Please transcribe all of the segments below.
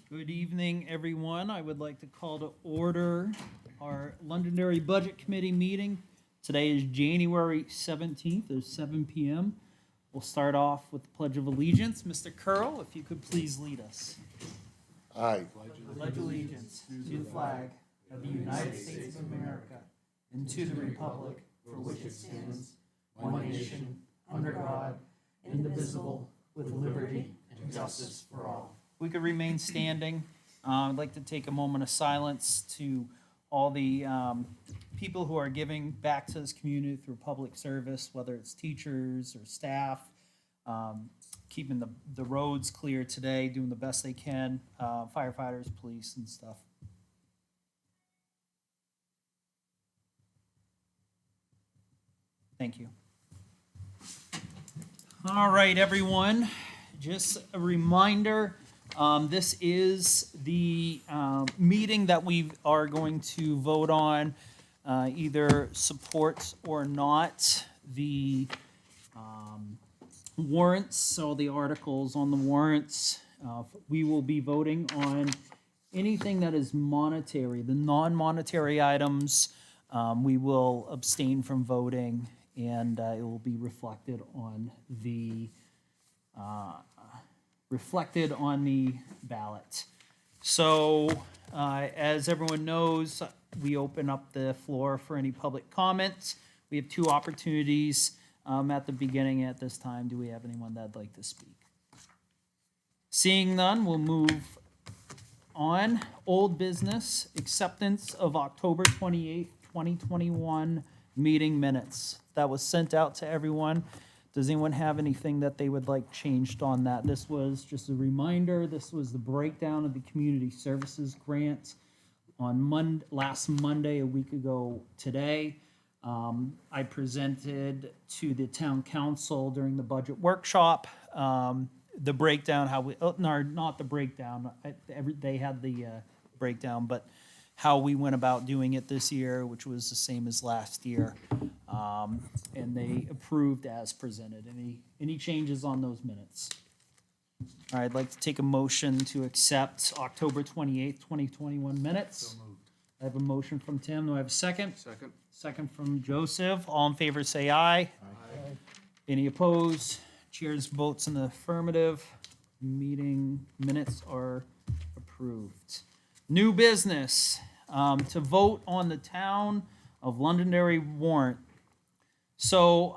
Good evening, everyone. I would like to call to order our Londonderry Budget Committee meeting. Today is January 17th at 7 p.m. We'll start off with the Pledge of Allegiance. Mr. Curl, if you could please lead us. Aye. Pledge allegiance to the flag of the United States of America and to the republic for which it stands, one nation, under God, indivisible, with liberty and justice for all. We could remain standing. I'd like to take a moment of silence to all the people who are giving back to this community through public service, whether it's teachers or staff, keeping the roads clear today, doing the best they can, firefighters, police, and stuff. Thank you. All right, everyone. Just a reminder, this is the meeting that we are going to vote on, either support or not the warrants, so the articles on the warrants. We will be voting on anything that is monetary. The non-monetary items, we will abstain from voting, and it will be reflected on the ballot. So, as everyone knows, we open up the floor for any public comments. We have two opportunities at the beginning. At this time, do we have anyone that'd like to speak? Seeing none, we'll move on. Old business, acceptance of October 28th, 2021 meeting minutes. That was sent out to everyone. Does anyone have anything that they would like changed on that? This was just a reminder. This was the breakdown of the community services grant on last Monday, a week ago today. I presented to the town council during the budget workshop the breakdown, how we, no, not the breakdown, they had the breakdown, but how we went about doing it this year, which was the same as last year. And they approved as presented. Any changes on those minutes? All right, I'd like to take a motion to accept October 28th, 2021 minutes. So moved. I have a motion from Tim. Do I have a second? Second. Second from Joseph. All in favor, say aye. Aye. Any opposed? Chair's votes in the affirmative. Meeting minutes are approved. New business, to vote on the town of Londonderry warrant. So,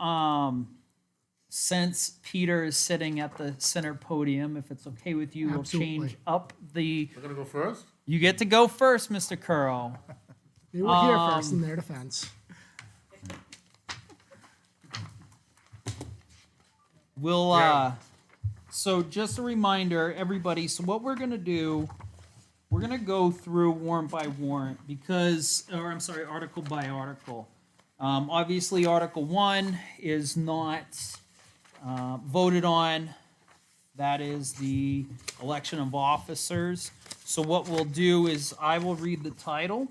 since Peter is sitting at the center podium, if it's okay with you, we'll change Absolutely. up the, We're gonna go first? you get to go first, Mr. Curl. They were here first in their defense. We'll, Yeah. so just a reminder, everybody, so what we're gonna do, we're gonna go through warrant by warrant because, or I'm sorry, article by article. Obviously, Article 1 is not voted on. That is the election of officers. So what we'll do is I will read the title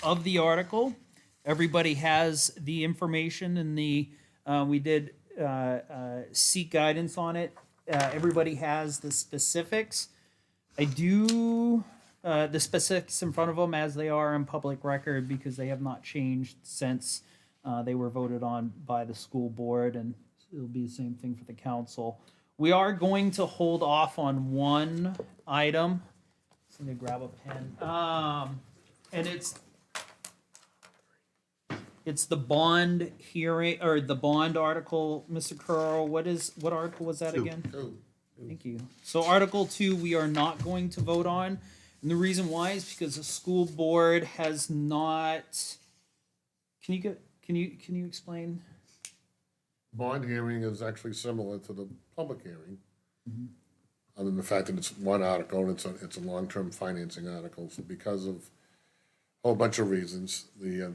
of the article. Everybody has the information in the, we did seek guidance on it. Everybody has the specifics. I do the specifics in front of them as they are in public record because they have not changed since they were voted on by the school board, and it'll be the same thing for the council. We are going to hold off on one item. Just need to grab a pen. And it's the bond hearing, or the bond article, Mr. Curl. What article was that again? Two. Thank you. So Article 2, we are not going to vote on. And the reason why is because the school board has not, can you explain? Bond hearing is actually similar to the public hearing. Other than the fact that it's one article and it's a long-term financing article, so because of a whole bunch of reasons, the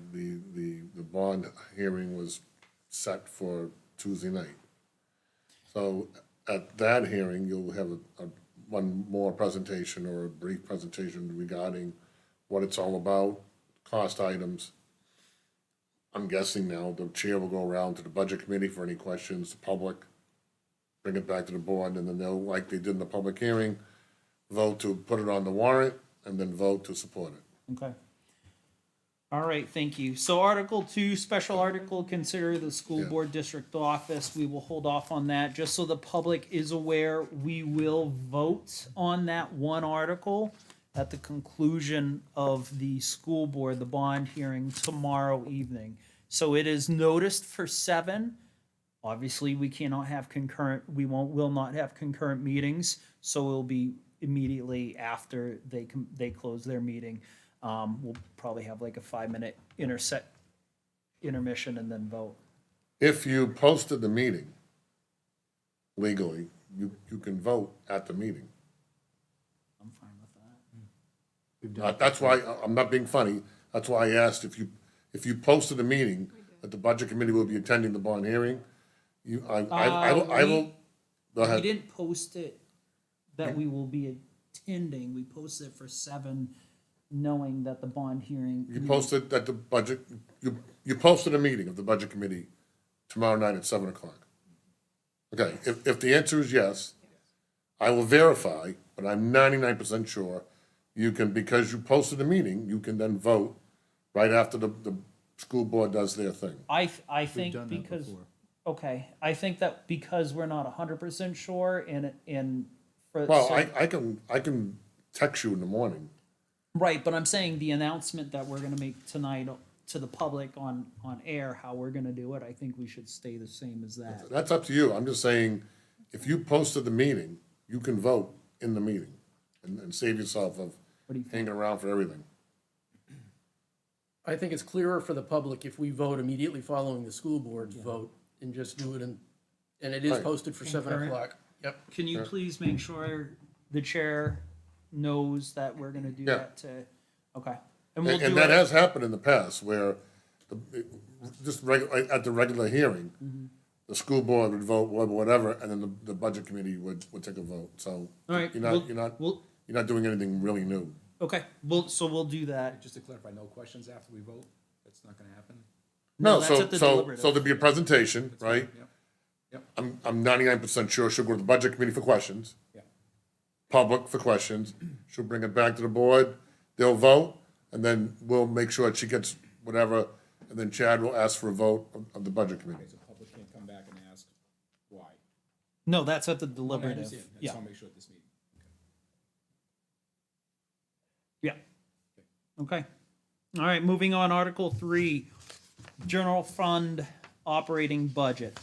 bond hearing was set for Tuesday night. So at that hearing, you'll have one more presentation or a brief presentation regarding what it's all about, cost items. I'm guessing now the chair will go around to the budget committee for any questions, the public, bring it back to the board, and then they'll, like they did in the public hearing, vote to put it on the warrant, and then vote to support it. Okay. All right, thank you. So Article 2, special article, consider the school Yeah. board district office. We will hold off on that, just so the public is aware. We will vote on that one article at the conclusion of the school board, the bond hearing tomorrow evening. So it is noticed for 7. Obviously, we cannot have concurrent, will not have concurrent meetings, so it'll be immediately after they close their meeting. We'll probably have like a 5-minute intermission and then vote. If you posted the meeting legally, you can vote at the meeting. I'm fine with that. That's why, I'm not being funny, that's why I asked if you posted a meeting that the budget committee will be attending the bond hearing, I will, go We ahead. didn't post it that we will be attending. We posted it for 7, knowing that the bond hearing. You posted that the budget, you posted a meeting of the budget committee tomorrow night at 7:00. Okay, if the answer is yes, I will verify, but I'm 99% sure you can, because you posted a meeting, you can then vote right after the school board does their thing. I think because, okay, I think that because we're not 100% sure and for. Well, so- I can text you in the morning. Right, but I'm saying the announcement that we're gonna make tonight to the public on air, how we're gonna do it, I think we should stay the same as that. That's up to you. I'm just saying, if you posted the meeting, you can vote in the meeting and save yourself of What do you think? hanging around for everything. I think it's clearer for the public if we vote immediately following the school board's vote and just do it and it is Right. posted for 7:00. Yep. Can you please make sure the chair knows that we're gonna do Yeah. that to, okay. And we'll And do that it, has happened in the past where at the regular hearing, Mm-hmm. the school board would vote whatever, and then the budget committee would take a vote. So all right, you're we'll- not we'll, doing anything really new. okay, so we'll do that. Just to clarify, no questions after we vote? That's not gonna happen? No, No, that's so, at the so deliberative. there'd be a presentation, right? Yep. I'm 99% sure she'll go to the budget committee for questions. Yeah. Public for questions. She'll bring it back to the board. They'll vote, and then we'll make sure that she gets whatever, and then Chad will ask for a vote of the budget committee. Okay, so public can't come back and ask why. No, that's at the Okay, I deliberative, understand. I just yeah, wanna make sure at this meeting. yeah. Okay, all right, moving on, Article 3, general fund operating budget.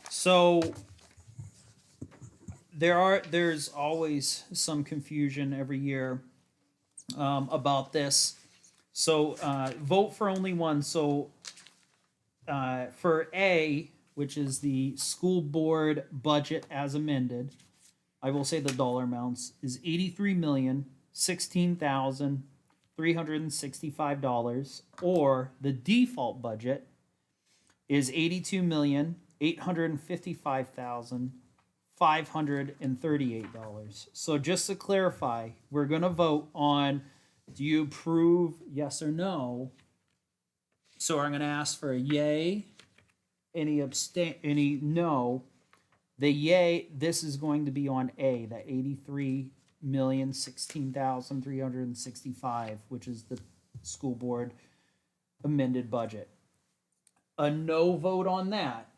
So there's always some confusion every year about this. So vote for only one. So for A, which is the school board budget as amended, I will say the dollar amounts is $83,016,365, or the default budget is $82,855,538. So just to clarify, we're gonna vote on, do you approve, yes or no? So I'm gonna ask for a yay, any any no. The yay, this is going to be on A, that 83,016,365, which is the school board amended budget. A no vote on that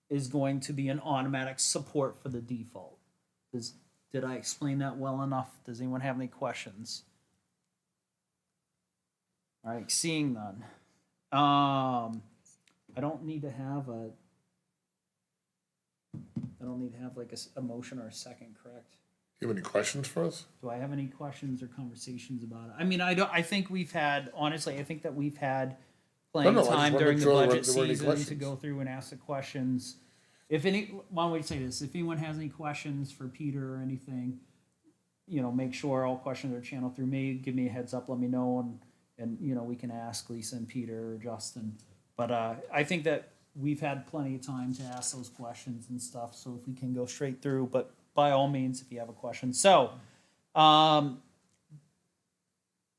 is going to be an automatic support for the default. Did I explain that well enough? Does anyone have any questions? All right, seeing none. I don't need to have like a motion or a second, correct? Do you have any questions for us? Do I have any questions or conversations about it? I mean, I think we've had, honestly, I think that we've had plenty No, of no, I just time wanna during make the sure there budget weren't any season to questions. go through and ask the questions. Why don't we say this? If anyone has any questions for Peter or anything, make sure all questions are channeled through me. Give me a heads up, let me know, and we can ask Lisa and Peter or Justin. But I think that we've had plenty of time to ask those questions and stuff, so if we can go straight through, but by all means, if you have a question. So,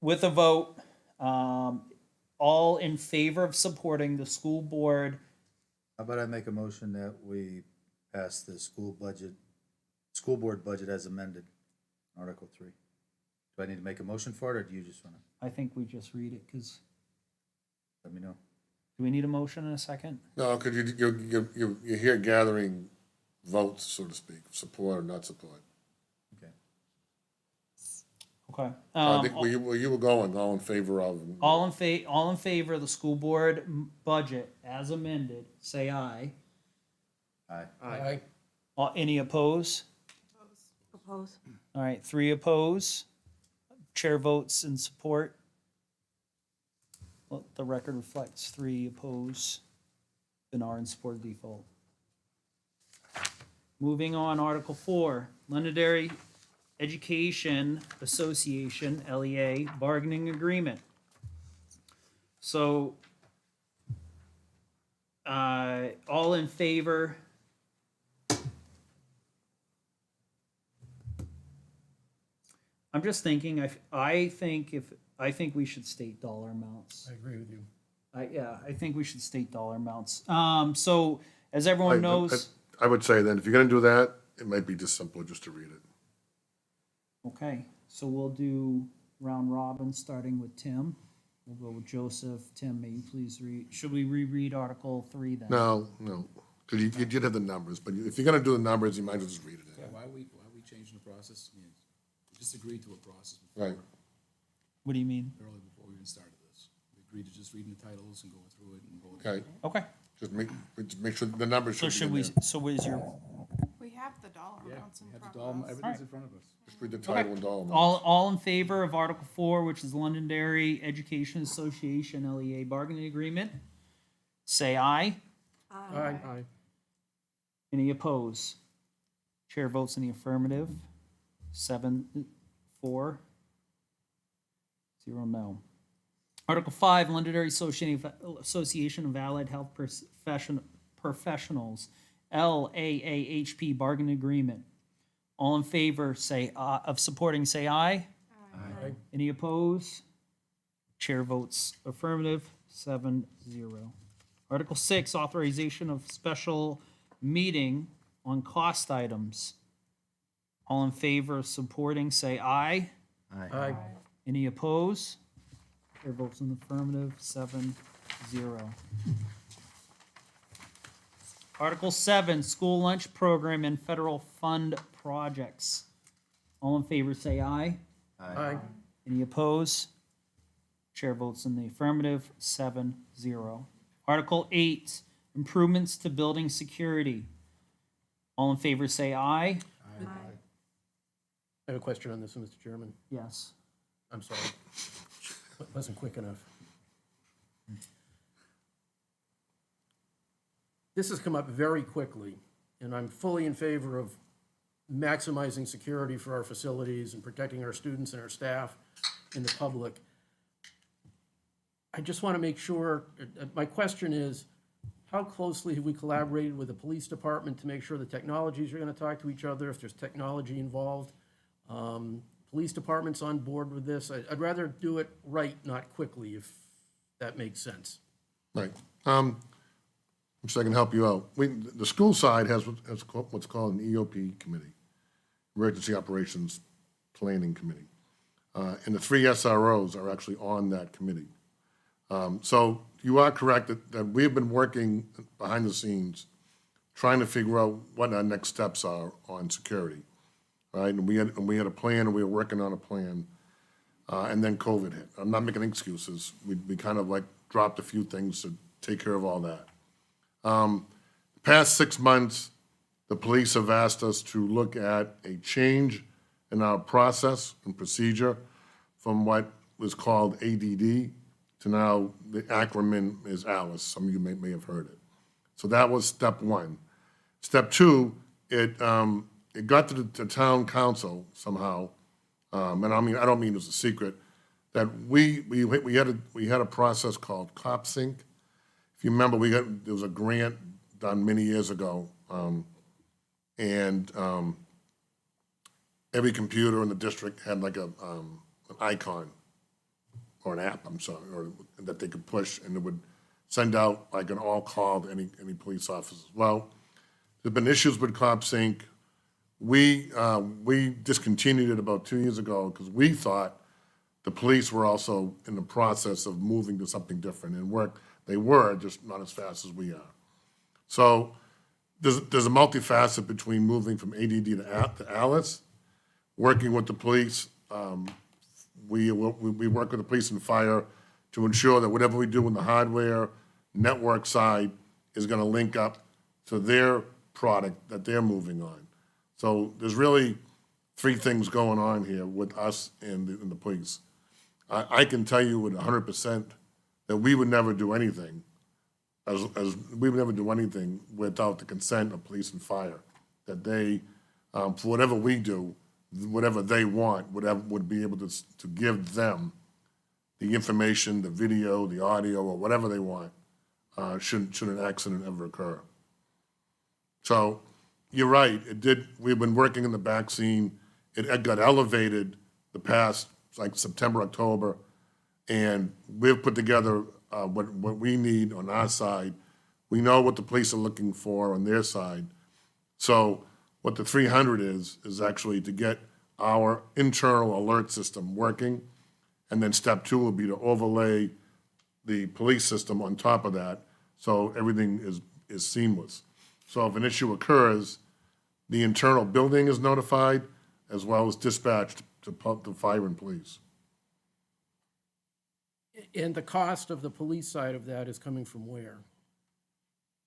with a vote, all in favor of supporting the school board, How about I make a motion that we pass the school board budget as amended, Article 3. Do I need to make a motion for it, or do you just wanna I think we just read it, because, let me know? do we need a motion in a second? No, because you're here gathering votes, so to speak, support or not support. Okay. Okay. I think where you were going, all in favor of. All in favor of the school board budget as amended, say aye. Aye. Aye. Any oppose? Oppose. All right, 3 oppose. Chair votes in support. Well, the record reflects 3 oppose and are in support of default. Moving on, Article 4, Londonderry Education Association, LEA, bargaining agreement. So, all in favor? I'm just thinking, I think we should state dollar amounts. I agree with you. I think we should state dollar amounts. So, as everyone knows, I would say then, if you're gonna do that, it might be just simpler just to read it. okay, so we'll do round robin, starting with Tim. We'll go with Joseph. Tim, may you please read, should we reread Article 3 then? No, because you did have the numbers, but if you're gonna do the numbers, you might as well just read it. Why are we changing the process? I mean, we just agreed to a process before, Right, What do you mean? early before we even started this. We agreed to just reading the titles and going through it and voting. okay, Okay, just make sure the numbers so should be should in we, there. so what is your, We have the dollar Yeah, amounts in we had front the of dollar, us. everything's in front of us. Just read the title and all. all in favor of Article 4, which is Londonderry Education Association, LEA bargaining agreement? Say aye. Aye. Any oppose? Chair votes in the affirmative. 7-4. 0 no. Article 5, Londonderry Association of Allied Health Professionals, LAAHP bargaining agreement. All in favor, say, of supporting, say aye. Aye. Any oppose? Chair votes affirmative, 7-0. Article 6, authorization of special meeting on cost items. All in favor of supporting, say aye. Aye. Any oppose? Chair votes in the affirmative, 7-0. Article 7, school lunch program and federal fund projects. All in favor, say aye. Aye. Any oppose? Chair votes in the affirmative, 7-0. Article 8, improvements to building security. All in favor, say aye. I have a question on this one, Mr. Chairman. Yes. I'm sorry. Wasn't quick enough. This has come up very quickly, and I'm fully in favor of maximizing security for our facilities and protecting our students and our staff and the public. I just want to make sure, my question is, how closely have we collaborated with the police department to make sure the technologies are going to talk to each other, if there's technology involved? Police department's on board with this. I'd rather do it right, not quickly, if that makes sense. Right. So I can help you out. The school side has what's called an EOP committee, Emergency Operations Planning Committee. And the 3 SROs are actually on that committee. So you are correct that we have been working behind the scenes, trying to figure out what our next steps are on security. Right, and we had a plan, and we were working on a plan, and then COVID hit. I'm not making excuses. We kind of like dropped a few things to take care of all that. The past 6 months, the police have asked us to look at a change in our process and procedure from what was called ADD to now the acronym is ALICE. Some of you may have heard it. So that was step 1. Step 2, it got to the town council somehow, and I don't mean it's a secret, that we had a process called CopSync. If you remember, there was a grant done many years ago, and every computer in the district had like an icon or an app, I'm sorry, or that they could push, and it would send out like an all call to any police officers. Well, there've been issues with CopSync. we discontinued it about 2 years ago because we thought the police were also in the process of moving to something different and they were, just not as fast as we are. So there's a multifaceted between moving from ADD to Alice, working with the police. We work with the police and fire to ensure that whatever we do in the hardware, network side is gonna link up to their product that they're moving on. So there's really three things going on here with us and the police. I can tell you with 100% that we would never do anything, as we would never do anything without the consent of police and fire. That they, for whatever we do, whatever they want, would be able to give them the information, the video, the audio, or whatever they want, should an accident ever occur. So, you're right, we've been working in the back scene, it got elevated the past, like September, October, and we've put together what we need on our side. We know what the police are looking for on their side. So what the 300 is actually to get our internal alert system working, and then step two will be to overlay the police system on top of that, so everything is seamless. So if an issue occurs, the internal building is notified, as well as dispatched to fire and police. And the cost of the police side of that is coming from where?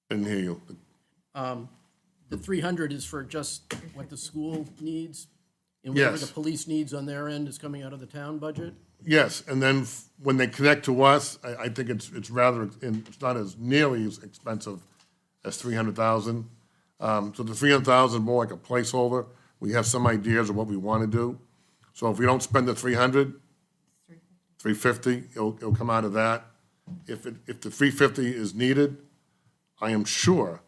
Didn't hear you. The 300 is for just what the school needs? And whatever the Yes. police needs on their end is coming out of the town budget? Yes, and then when they connect to us, I think it's rather, it's not as nearly as expensive as 300,000. So the 300,000 more like a placeholder. We have some ideas of what we want to do. So if we don't spend the 300, 350, it'll come out of that. If the 350 is needed, I am sure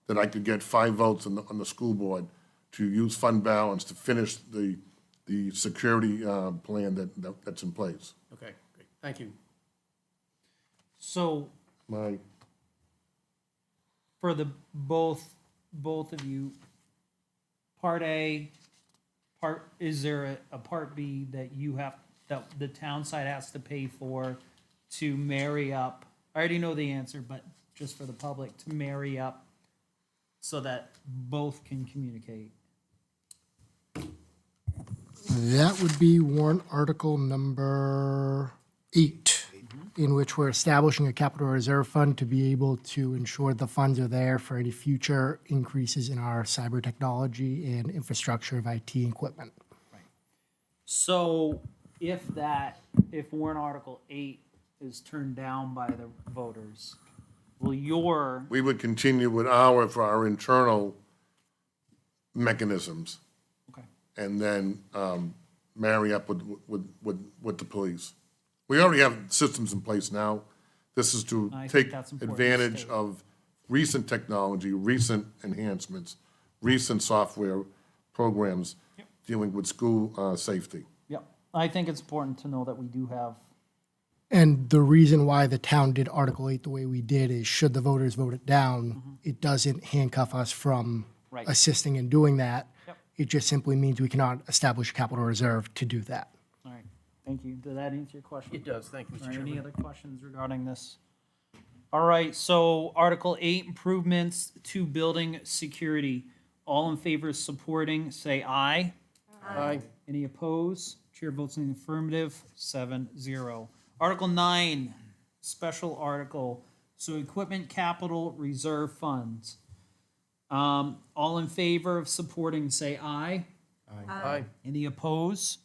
that I could get 5 votes on the school board to use fund balance to finish the security plan that's in place. Okay, great, thank you. So My, for the both of you, part A, is there a part B that that the town side has to pay for to marry up? I already know the answer, but just for the public, to marry up so that both can communicate. That would be warrant article number 8, in which we're establishing a capital reserve fund to be able to ensure the funds are there for any future increases in our cyber technology and infrastructure of IT equipment. So if warrant article 8 is turned down by the voters, will we would continue with for our internal mechanisms, okay, and then marry up with the police. We already have systems in place now. This is to I think take that's important to advantage state. of recent technology, recent enhancements, recent software programs dealing with school safety. yep. I think it's important to know that we do have, And the reason why the town did Article 8 the way we did is, should the voters vote it down, it doesn't handcuff us from Right. assisting in doing that. Yep. It just simply means we cannot establish a capital reserve to do that. all right, thank you. Did that answer your question? It does, thank you, Are Mr. there any Chairman. other questions regarding this? All right, so Article 8, improvements to building security. All in favor of supporting, say aye. Aye. Any opposed? Chair votes in the affirmative, 7-0. Article 9, special article, so equipment capital reserve funds. All in favor of supporting, say aye. Aye. Any opposed?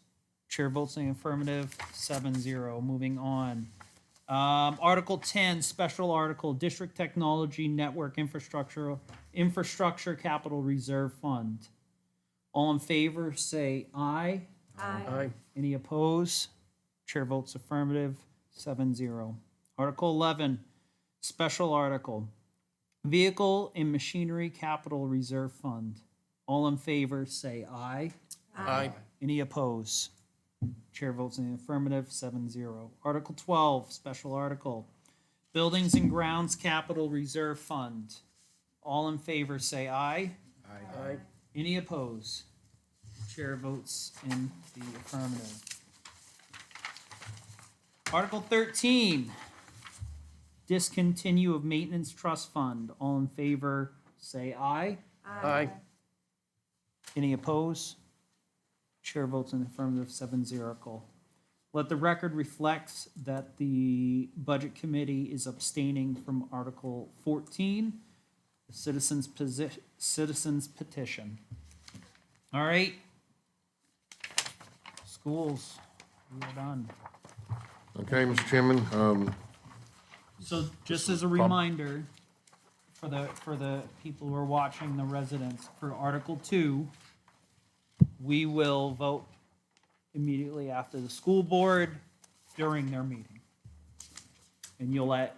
Chair votes in the affirmative, 7-0. Moving on. Article 10, special article, District Technology Network Infrastructure Capital Reserve Fund. All in favor, say aye. Aye. Any opposed? Chair votes affirmative, 7-0. Article 11, special article, Vehicle and Machinery Capital Reserve Fund. All in favor, say aye. Aye. Any opposed? Chair votes in the affirmative, 7-0. Article 12, special article, Buildings and Grounds Capital Reserve Fund. All in favor, say aye. Aye. Any opposed? Chair votes in the affirmative. Article 13, discontinue of maintenance trust fund. All in favor, say aye. Aye. Any opposed? Chair votes in the affirmative, 7-0. Let the record reflect that the Budget Committee is abstaining from Article 14, the citizens petition. All right. Schools, we are done. Okay, Mr. Chairman, So just as a reminder, for the people who are watching, the residents, for Article 2, we will vote immediately after the school board during their meeting. And you'll let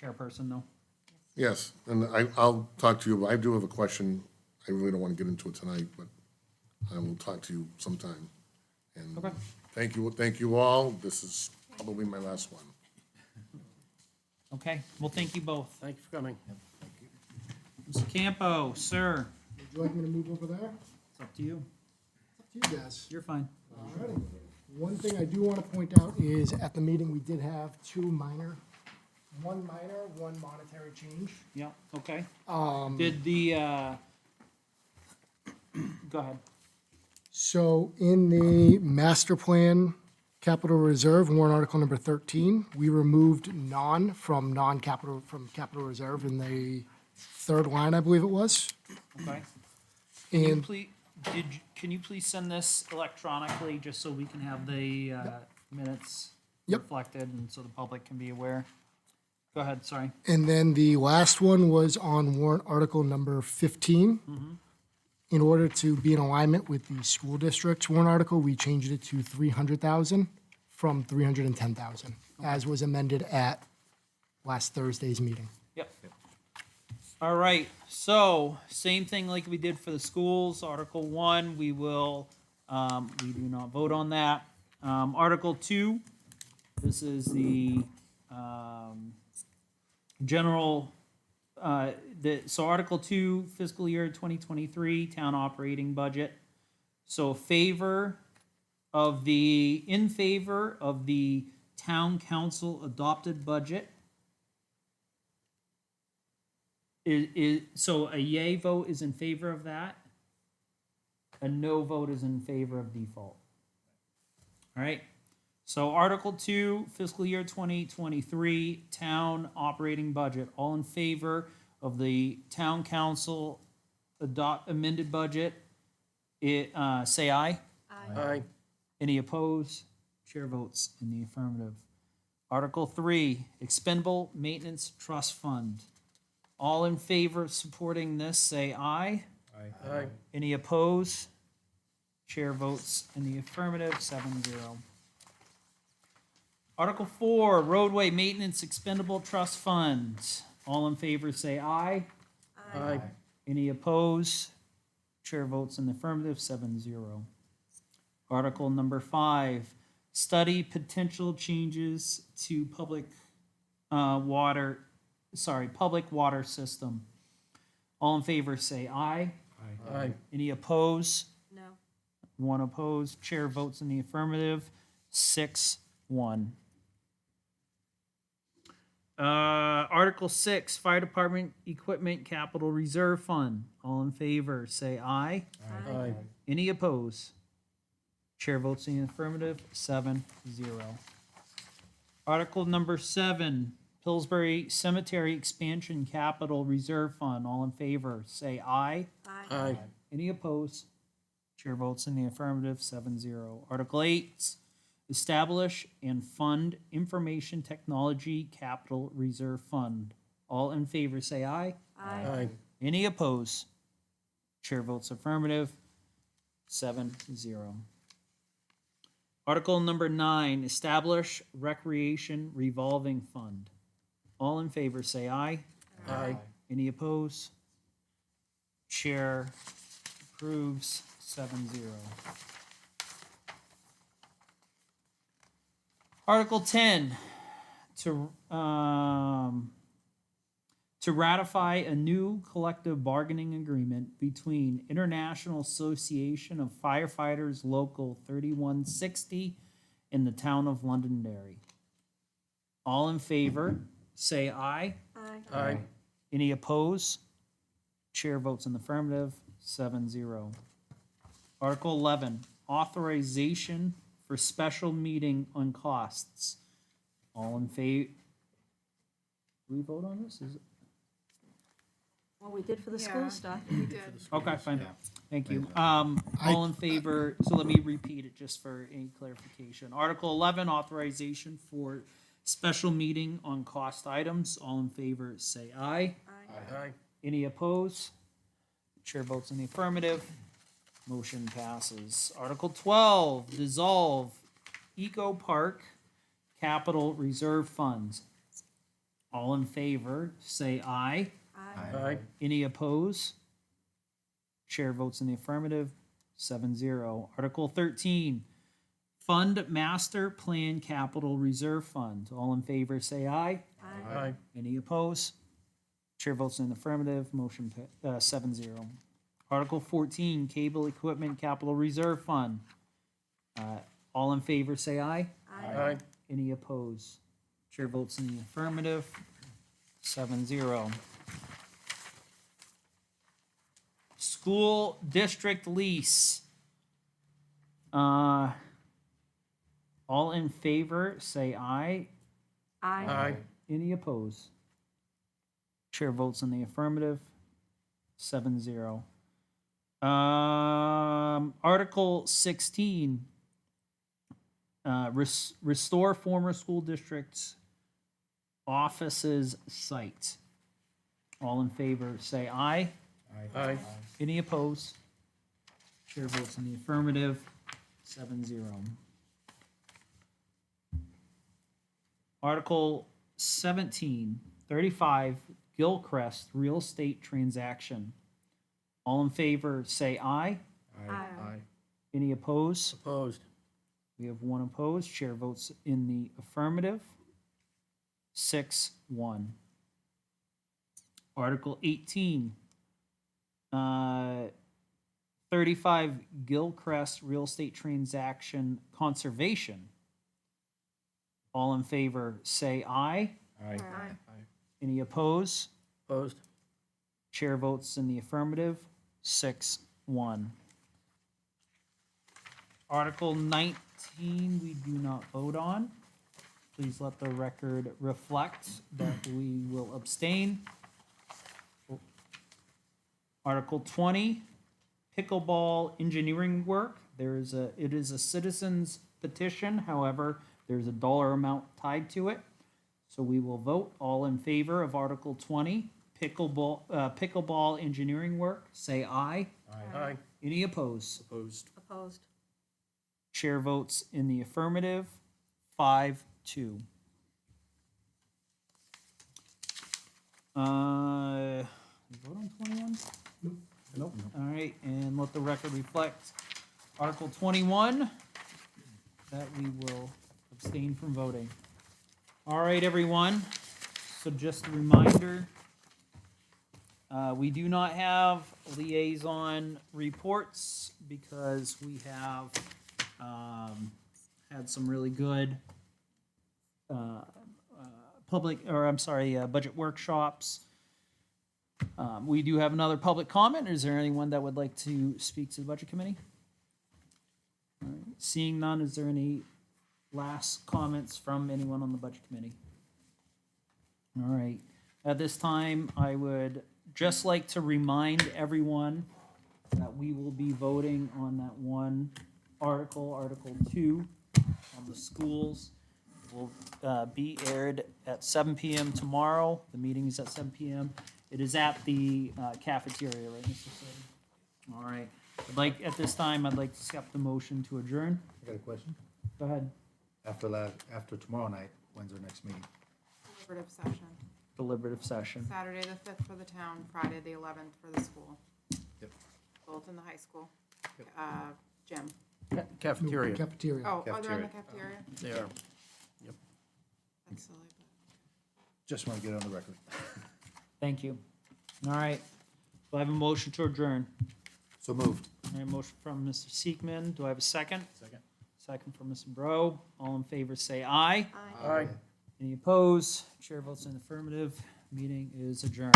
chairperson know. yes, and I'll talk to you, I do have a question. I really don't want to get into it tonight, but I will talk to you sometime. And Okay. thank you all. This is probably my last one. Okay, well, thank you both. Thank you for coming. Mr. Campo, sir, Would you like me to move over there? it's up to you. It's up to you guys. You're fine. Alrighty. One thing I do want to point out is at the meeting, we did have one minor, one monetary change. Yeah, okay. Did the, go ahead. So in the master plan capital reserve, warrant article number 13, we removed from capital reserve in the third line, I believe it was. Okay. And Can you please send this electronically, just so we can have the minutes Yep. reflected and so the public can be aware? Go ahead, sorry. And then the last one was on warrant article number 15. In order to be in alignment with the school district's warrant article, we changed it to 300,000 from 310,000, as was amended at last Thursday's meeting. Yep. All right, so same thing like we did for the schools. Article 1, we do not vote on that. Article 2, this is the general, so Article 2, fiscal year 2023, town operating budget. So in favor of the town council adopted budget. So a yay vote is in favor of that. A no vote is in favor of default. All right. So Article 2, fiscal year 2023, town operating budget. All in favor of the town council amended budget, say aye. Aye. Any opposed? Chair votes in the affirmative. Article 3, expendable maintenance trust fund. All in favor of supporting this, say aye. Aye. Any opposed? Chair votes in the affirmative, 7-0. Article 4, roadway maintenance expendable trust fund. All in favor, say aye. Aye. Any opposed? Chair votes in the affirmative, 7-0. Article number 5, study potential changes to public water system. All in favor, say aye. Aye. Any opposed? No. One opposed. Chair votes in the affirmative, 6-1. Article 6, Fire Department Equipment Capital Reserve Fund. All in favor, say aye. Aye. Any opposed? Chair votes in the affirmative, 7-0. Article number 7, Pillsbury Cemetery Expansion Capital Reserve Fund. All in favor, say aye. Aye. Any opposed? Chair votes in the affirmative, 7-0. Article 8, establish and fund Information Technology Capital Reserve Fund. All in favor, say aye. Aye. Any opposed? Chair votes affirmative, 7-0. Article number 9, establish Recreation Revolving Fund. All in favor, say aye. Aye. Any opposed? Chair approves, 7-0. Article 10, to ratify a new collective bargaining agreement between International Association of Firefighters Local 3160 and the town of Londonderry. All in favor, say aye. Aye. Any opposed? Chair votes in the affirmative, 7-0. Article 11, authorization for special meeting on costs. All in favor? Do we vote on this? Is it? Well, we did for the Yeah. school stuff. We did. Okay, fine. Yeah. Thank you. All in favor, so let me repeat it just for any clarification. Article 11, authorization for special meeting on cost items. All in favor, say aye. Aye. Any opposed? Chair votes in the affirmative. Motion passes. Article 12, dissolve Eco Park Capital Reserve Funds. All in favor, say aye. Aye. Any opposed? Chair votes in the affirmative, 7-0. Article 13, Fund Master Plan Capital Reserve Fund. All in favor, say aye. Aye. Any opposed? Chair votes in the affirmative, motion 7-0. Article 14, Cable Equipment Capital Reserve Fund. All in favor, say aye. Aye. Any opposed? Chair votes in the affirmative, 7-0. School district lease. All in favor, say aye. Aye. Any opposed? Chair votes in the affirmative, 7-0. Article 16, restore former school district's offices site. All in favor, say aye. Aye. Any opposed? Chair votes in the affirmative, 7-0. Article 17, 35, Gilcrest Real Estate Transaction. All in favor, say aye. Aye. Any opposed? Opposed. We have one opposed. Chair votes in the affirmative, 6-1. Article 18, 35 Gilcrest Real Estate Transaction Conservation. All in favor, say aye. Aye. Any opposed? Opposed. Chair votes in the affirmative, 6-1. Article 19, we do not vote on. Please let the record reflect that we will abstain. Article 20, pickleball engineering work. It is a citizen's petition, however, there's a dollar amount tied to it. So we will vote. All in favor of Article 20, pickleball engineering work, say aye. Aye. Any opposed? Opposed. Opposed. Chair votes in the affirmative, 5-2. Vote on 21? Nope. All right, and let the record reflect Article 21, that we will abstain from voting. All right, everyone, so just a reminder, we do not have liaison reports because we have had some really good budget workshops. We do have another public comment. Is there anyone that would like to speak to the budget committee? All right, seeing none, is there any last comments from anyone on the budget committee? All right, at this time, I would just like to remind everyone that we will be voting on that one article, Article 2, on the schools. Will be aired at 7 p.m. tomorrow. The meeting is at 7 p.m. It is at the cafeteria, right, Mr. Slavin? All right. At this time, I'd like to accept the motion to adjourn. I got a question. Go ahead. After tomorrow night, when's our next meeting? Deliberative session. Deliberative session. Saturday the 5th for the town, Friday the 11th for the school. Yep. Both in the high school. Gym. Cafeteria. Cafeteria. Oh, they're in Cafeteria. the cafeteria? They are. That's silly, but. Just want to get it on the record. Thank you. All right. Do I have a motion to adjourn? So moved. All right, motion from Mr. Seekman. Do I have a second? Second. Second from Mr. Bro. All in favor, say aye. Aye. Any opposed? Chair votes in affirmative. Meeting is adjourned.